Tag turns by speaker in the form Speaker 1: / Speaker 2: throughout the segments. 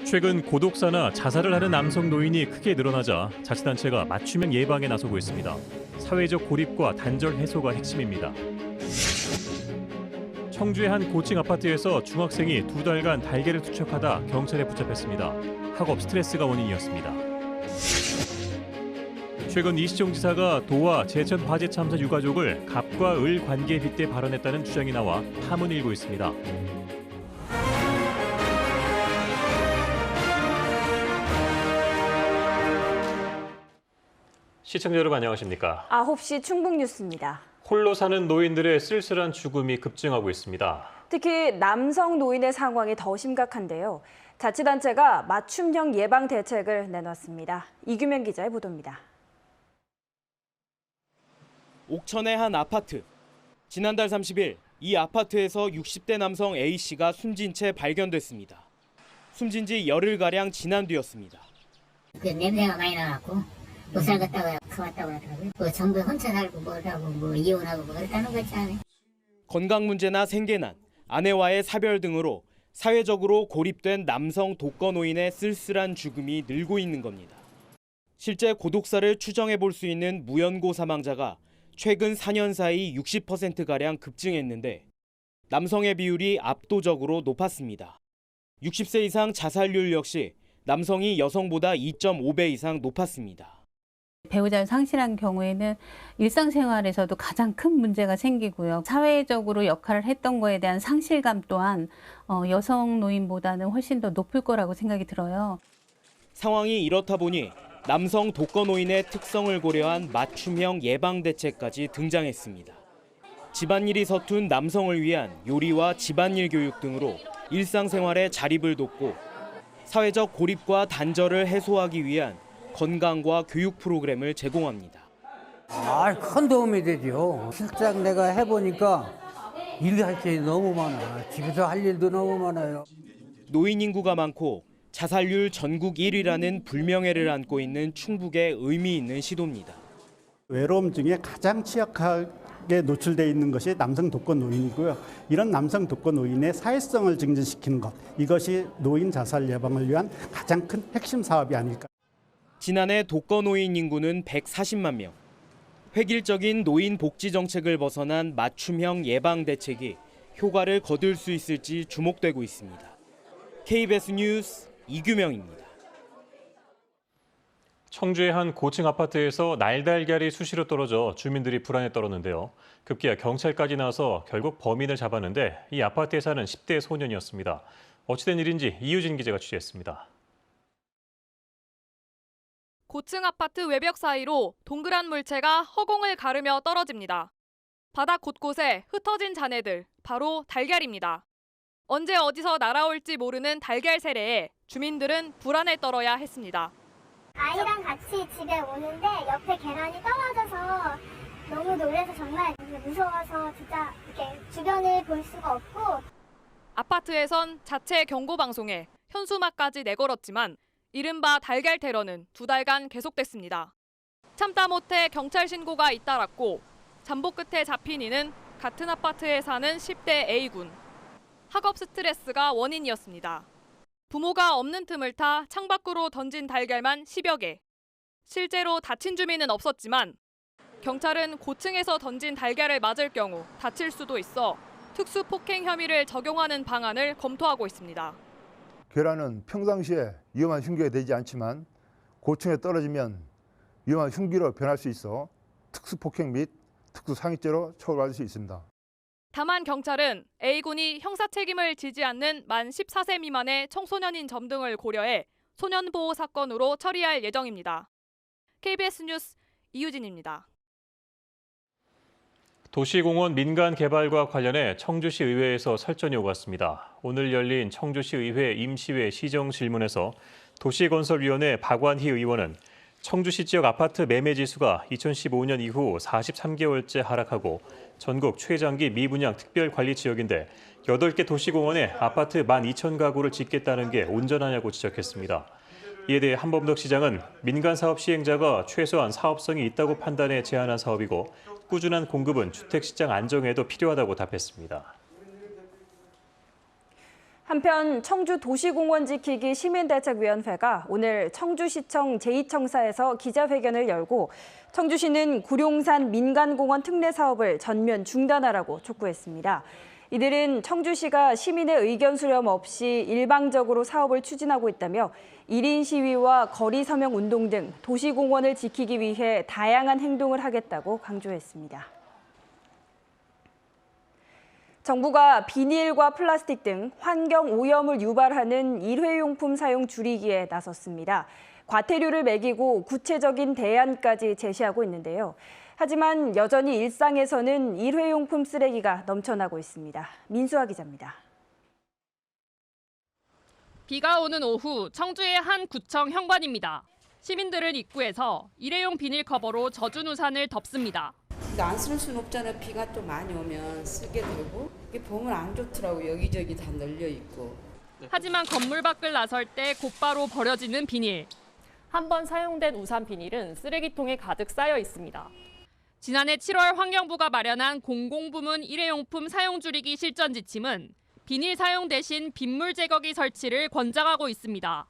Speaker 1: 최근 고독사나 자살을 하는 남성 노인이 크게 늘어나자 자치단체가 맞춤형 예방에 나서고 있습니다. 사회적 고립과 단절 해소가 핵심입니다. 청주의 한 고층 아파트에서 중학생이 2달간 달걀을 투척하다 경찰에 붙잡혔습니다. 학업 스트레스가 원인이었습니다. 최근 이시정 지사가 도와 제천 화재 참사 유가족을 갑과 을 관계에 빗대 발언했다는 주장이 나와 파문이 일고 있습니다. 시청자 여러분 안녕하십니까?
Speaker 2: 9시 충북 뉴스입니다.
Speaker 1: 홀로 사는 노인들의 쓸쓸한 죽음이 급증하고 있습니다.
Speaker 2: 특히 남성 노인의 상황이 더 심각한데요. 자치단체가 맞춤형 예방 대책을 내놨습니다. 이규명 기자의 보도입니다.
Speaker 3: 옥천의 한 아파트. 지난달 30일 이 아파트에서 60대 남성 A씨가 숨진 채 발견됐습니다. 숨진 지 열흘가량 지난 뒤였습니다.
Speaker 4: 그 냄새가 많이 나갖고 못 살겠다고 그왔다고 하더라고요. 정부에 혼자 살고 뭐라고 이혼하고 그랬다는 거 있잖아요.
Speaker 3: 건강 문제나 생계난, 아내와의 사별 등으로 사회적으로 고립된 남성 독거노인의 쓸쓸한 죽음이 늘고 있는 겁니다. 실제 고독사를 추정해 볼 수 있는 무연고 사망자가 최근 4년 사이 60%가량 급증했는데 남성의 비율이 압도적으로 높았습니다. 60세 이상 자살률 역시 남성이 여성보다 2.5배 이상 높았습니다.
Speaker 5: 배우자를 상실한 경우에는 일상생활에서도 가장 큰 문제가 생기고요. 사회적으로 역할을 했던 거에 대한 상실감 또한 여성 노인보다는 훨씬 더 높을 거라고 생각이 들어요.
Speaker 3: 상황이 이렇다 보니 남성 독거노인의 특성을 고려한 맞춤형 예방 대책까지 등장했습니다. 집안일이 서툰 남성을 위한 요리와 집안일 교육 등으로 일상생활에 자립을 돕고 사회적 고립과 단절을 해소하기 위한 건강과 교육 프로그램을 제공합니다.
Speaker 6: 큰 도움이 되죠. 실장 내가 해보니까 일할 게 너무 많아. 집에서 할 일도 너무 많아요.
Speaker 3: 노인 인구가 많고 자살률 전국 1위라는 불명예를 안고 있는 충북의 의미 있는 시도입니다.
Speaker 7: 외로움 중에 가장 취약하게 노출되어 있는 것이 남성 독거노인이고요. 이런 남성 독거노인의 사회성을 증진시키는 것, 이것이 노인 자살 예방을 위한 가장 큰 핵심 사업이 아닐까.
Speaker 3: 지난해 독거노인 인구는 140만 명. 획일적인 노인 복지 정책을 벗어난 맞춤형 예방 대책이 효과를 거둘 수 있을지 주목되고 있습니다. KBS 뉴스 이규명입니다.
Speaker 1: 청주의 한 고층 아파트에서 날달걀이 수시로 떨어져 주민들이 불안에 떨었는데요. 급기야 경찰까지 나와서 결국 범인을 잡았는데 이 아파트에 사는 10대 소년이었습니다. 어찌된 일인지 이유진 기자가 취재했습니다.
Speaker 8: 고층 아파트 외벽 사이로 동그란 물체가 허공을 가르며 떨어집니다. 바닥 곳곳에 흩어진 잔해들, 바로 달걀입니다. 언제 어디서 날아올지 모르는 달걀 세례에 주민들은 불안에 떨어야 했습니다.
Speaker 9: 아이랑 같이 집에 오는데 옆에 계란이 떨어져서 너무 놀라서 정말 무서워서 진짜 이렇게 주변을 볼 수가 없고.
Speaker 8: 아파트에선 자체 경고 방송에 현수막까지 내걸었지만 이른바 달걀 테러는 2달간 계속됐습니다. 참다 못해 경찰 신고가 잇따랐고 잠복 끝에 잡힌 이는 같은 아파트에 사는 10대 A군. 학업 스트레스가 원인이었습니다. 부모가 없는 틈을 타 창밖으로 던진 달걀만 10여 개. 실제로 다친 주민은 없었지만 경찰은 고층에서 던진 달걀을 맞을 경우 다칠 수도 있어 특수폭행 혐의를 적용하는 방안을 검토하고 있습니다.
Speaker 10: 계란은 평상시에 위험한 흉기가 되지 않지만 고층에 떨어지면 위험한 흉기로 변할 수 있어 특수폭행 및 특수상해죄로 처벌받을 수 있습니다.
Speaker 8: 다만 경찰은 A군이 형사 책임을 지지 않는 만 14세 미만의 청소년인 점 등을 고려해 소년보호 사건으로 처리할 예정입니다. KBS 뉴스 이유진입니다.
Speaker 1: 도시공원 민간 개발과 관련해 청주시 의회에서 설전이 오갔습니다. 오늘 열린 청주시 의회 임시회 시정질문에서 도시건설위원회 박완희 의원은 청주시 지역 아파트 매매 지수가 2015년 이후 43개월째 하락하고 전국 최장기 미분양 특별관리지역인데 8개 도시공원에 아파트 12,000가구를 짓겠다는 게 온전하냐고 지적했습니다. 이에 대해 한범덕 시장은 민간 사업 시행자가 최소한 사업성이 있다고 판단해 제안한 사업이고 꾸준한 공급은 주택시장 안정에도 필요하다고 답했습니다.
Speaker 2: 한편 청주 도시공원 지키기 시민대책위원회가 오늘 청주시청 제2청사에서 기자회견을 열고 청주시는 구룡산 민간공원 특례 사업을 전면 중단하라고 촉구했습니다. 이들은 청주시가 시민의 의견 수렴 없이 일방적으로 사업을 추진하고 있다며 1인 시위와 거리 서명 운동 등 도시공원을 지키기 위해 다양한 행동을 하겠다고 강조했습니다. 정부가 비닐과 플라스틱 등 환경 오염을 유발하는 일회용품 사용 줄이기에 나섰습니다. 과태료를 매기고 구체적인 대안까지 제시하고 있는데요. 하지만 여전히 일상에서는 일회용품 쓰레기가 넘쳐나고 있습니다. 민수아 기자입니다.
Speaker 8: 비가 오는 오후 청주의 한 구청 현관입니다. 시민들은 입구에서 일회용 비닐 커버로 젖은 우산을 덮습니다.
Speaker 11: 안 쓸 수는 없잖아요. 비가 또 많이 오면 쓰게 되고 이게 보면 안 좋더라고요. 여기저기 다 널려 있고.
Speaker 8: 하지만 건물 밖을 나설 때 곧바로 버려지는 비닐. 한 번 사용된 우산 비닐은 쓰레기통에 가득 쌓여 있습니다. 지난해 7월 환경부가 마련한 공공부문 일회용품 사용 줄이기 실전 지침은 비닐 사용 대신 빗물 제거기 설치를 권장하고 있습니다.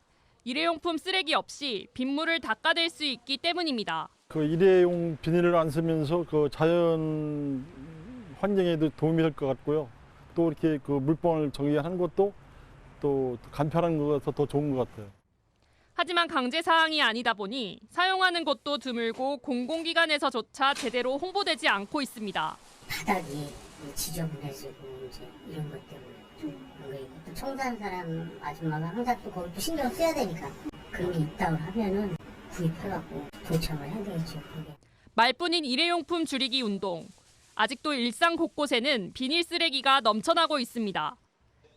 Speaker 8: 일회용품 쓰레기 없이 빗물을 닦아낼 수 있기 때문입니다.
Speaker 12: 그 일회용 비닐을 안 쓰면서 그 자연 환경에도 도움이 될 것 같고요. 또 이렇게 그 물방울 정리하는 것도 또 간편한 거라서 더 좋은 것 같아요.
Speaker 8: 하지만 강제 사항이 아니다 보니 사용하는 곳도 드물고 공공기관에서조차 제대로 홍보되지 않고 있습니다.
Speaker 4: 바닥이 지저분해지고 이제 이런 것 때문에 좀 그런 거 있고 또 청소하는 사람 아줌마가 항상 또 거기 또 신경 써야 되니까 금이 있다고 하면은 구입해갖고 도착을 해야 되겠죠.
Speaker 8: 말뿐인 일회용품 줄이기 운동. 아직도 일상 곳곳에는 비닐 쓰레기가 넘쳐나고 있습니다.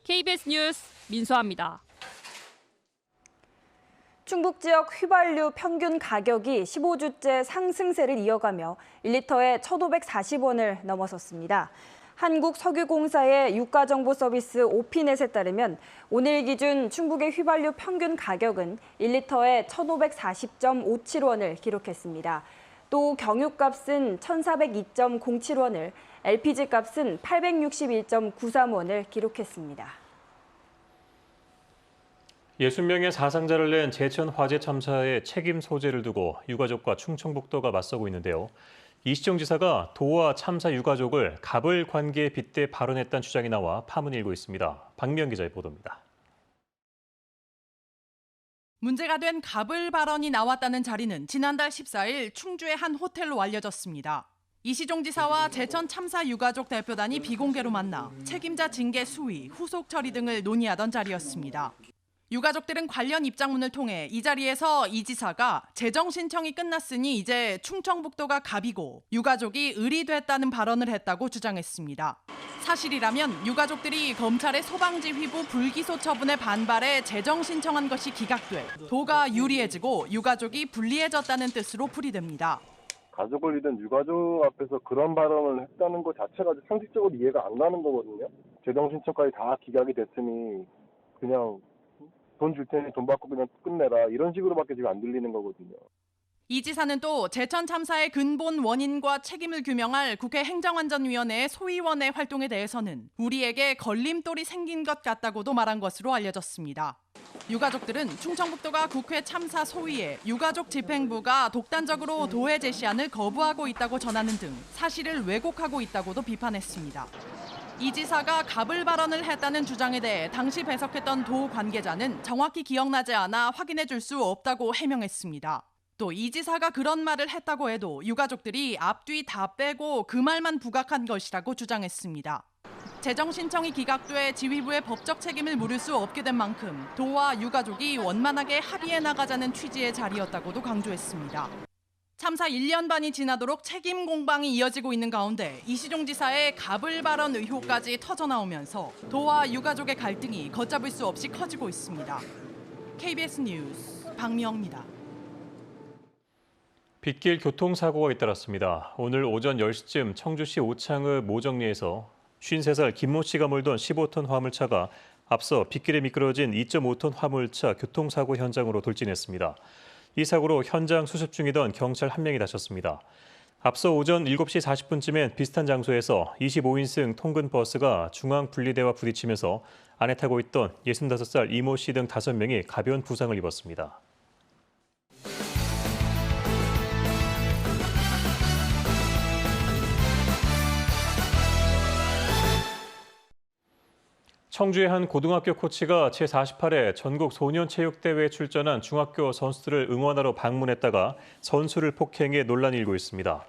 Speaker 8: KBS 뉴스 민수아입니다.
Speaker 2: 충북 지역 휘발유 평균 가격이 15주째 상승세를 이어가며 1리터에 1,540원을 넘어섰습니다. 한국석유공사의 유가정보 서비스 오피넷에 따르면 오늘 기준 충북의 휘발유 평균 가격은 1리터에 1,540.57원을 기록했습니다. 또 경유값은 1,402.07원을, LPG값은 861.93원을 기록했습니다.
Speaker 1: 60명의 사상자를 낸 제천 화재 참사의 책임 소재를 두고 유가족과 충청북도가 맞서고 있는데요. 이시정 지사가 도와 참사 유가족을 갑을 관계에 빗대 발언했다는 주장이 나와 파문이 일고 있습니다. 박미영 기자의 보도입니다.
Speaker 13: 문제가 된 갑을 발언이 나왔다는 자리는 지난달 14일 충주의 한 호텔로 알려졌습니다. 이시종 지사와 제천 참사 유가족 대표단이 비공개로 만나 책임자 징계 수위, 후속 처리 등을 논의하던 자리였습니다. 유가족들은 관련 입장문을 통해 이 자리에서 이 지사가 재정 신청이 끝났으니 이제 충청북도가 갑이고 유가족이 을이 됐다는 발언을 했다고 주장했습니다. 사실이라면 유가족들이 검찰의 소방지 휘부 불기소 처분에 반발해 재정 신청한 것이 기각돼 도가 유리해지고 유가족이 불리해졌다는 뜻으로 풀이됩니다.
Speaker 14: 가족을 잃은 유가족 앞에서 그런 발언을 했다는 것 자체가 상식적으로 이해가 안 가는 거거든요. 재정 신청까지 다 기각이 됐으니 그냥 돈 줄 테니 돈 받고 그냥 끝내라 이런 식으로밖에 지금 안 들리는 거거든요.
Speaker 13: 이 지사는 또 제천 참사의 근본 원인과 책임을 규명할 국회 행정안전위원회의 소위원회 활동에 대해서는 우리에게 걸림돌이 생긴 것 같다고도 말한 것으로 알려졌습니다. 유가족들은 충청북도가 국회 참사 소위에 유가족 집행부가 독단적으로 도해 제시안을 거부하고 있다고 전하는 등 사실을 왜곡하고 있다고도 비판했습니다. 이 지사가 갑을 발언을 했다는 주장에 대해 당시 배석했던 도 관계자는 정확히 기억나지 않아 확인해 줄 수 없다고 해명했습니다. 또 이 지사가 그런 말을 했다고 해도 유가족들이 앞뒤 다 빼고 그 말만 부각한 것이라고 주장했습니다. 재정 신청이 기각돼 지휘부의 법적 책임을 물을 수 없게 된 만큼 도와 유가족이 원만하게 합의해 나가자는 취지의 자리였다고도 강조했습니다. 참사 1년 반이 지나도록 책임 공방이 이어지고 있는 가운데 이시종 지사의 갑을 발언 의혹까지 터져나오면서 도와 유가족의 갈등이 걷잡을 수 없이 커지고 있습니다. KBS 뉴스 박미영입니다.
Speaker 1: 빗길 교통사고가 잇따랐습니다. 오늘 오전 10시쯤 청주시 오창읍 모정리에서 53살 김모 씨가 몰던 15톤 화물차가 앞서 빗길에 미끄러진 2.5톤 화물차 교통사고 현장으로 돌진했습니다. 이 사고로 현장 수습 중이던 경찰 1명이 다쳤습니다. 앞서 오전 7시 40분쯤엔 비슷한 장소에서 25인승 통근 버스가 중앙 분리대와 부딪히면서 안에 타고 있던 65살 이모 씨 등 5명이 가벼운 부상을 입었습니다. 청주의 한 고등학교 코치가 제48회 전국 소년체육대회에 출전한 중학교 선수들을 응원하러 방문했다가 선수를 폭행해 논란이 일고 있습니다.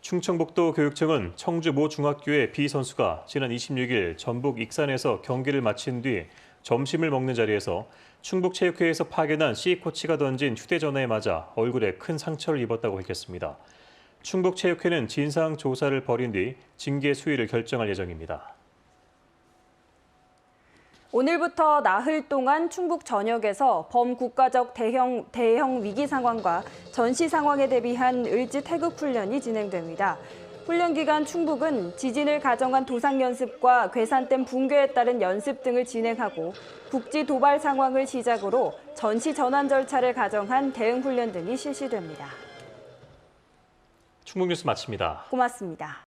Speaker 1: 충청북도 교육청은 청주 모 중학교의 B 선수가 지난 26일 전북 익산에서 경기를 마친 뒤 점심을 먹는 자리에서 충북체육회에서 파견한 C 코치가 던진 휴대전화에 맞아 얼굴에 큰 상처를 입었다고 밝혔습니다. 충북체육회는 진상 조사를 벌인 뒤 징계 수위를 결정할 예정입니다.
Speaker 2: 오늘부터 나흘 동안 충북 전역에서 범국가적 대형 위기 상황과 전시 상황에 대비한 을지 태극 훈련이 진행됩니다. 훈련 기간 충북은 지진을 가정한 도상 연습과 괴산댐 붕괴에 따른 연습 등을 진행하고 국지 도발 상황을 시작으로 전시 전환 절차를 가정한 대응 훈련 등이 실시됩니다.
Speaker 1: 충북 뉴스 마칩니다.
Speaker 2: 고맙습니다.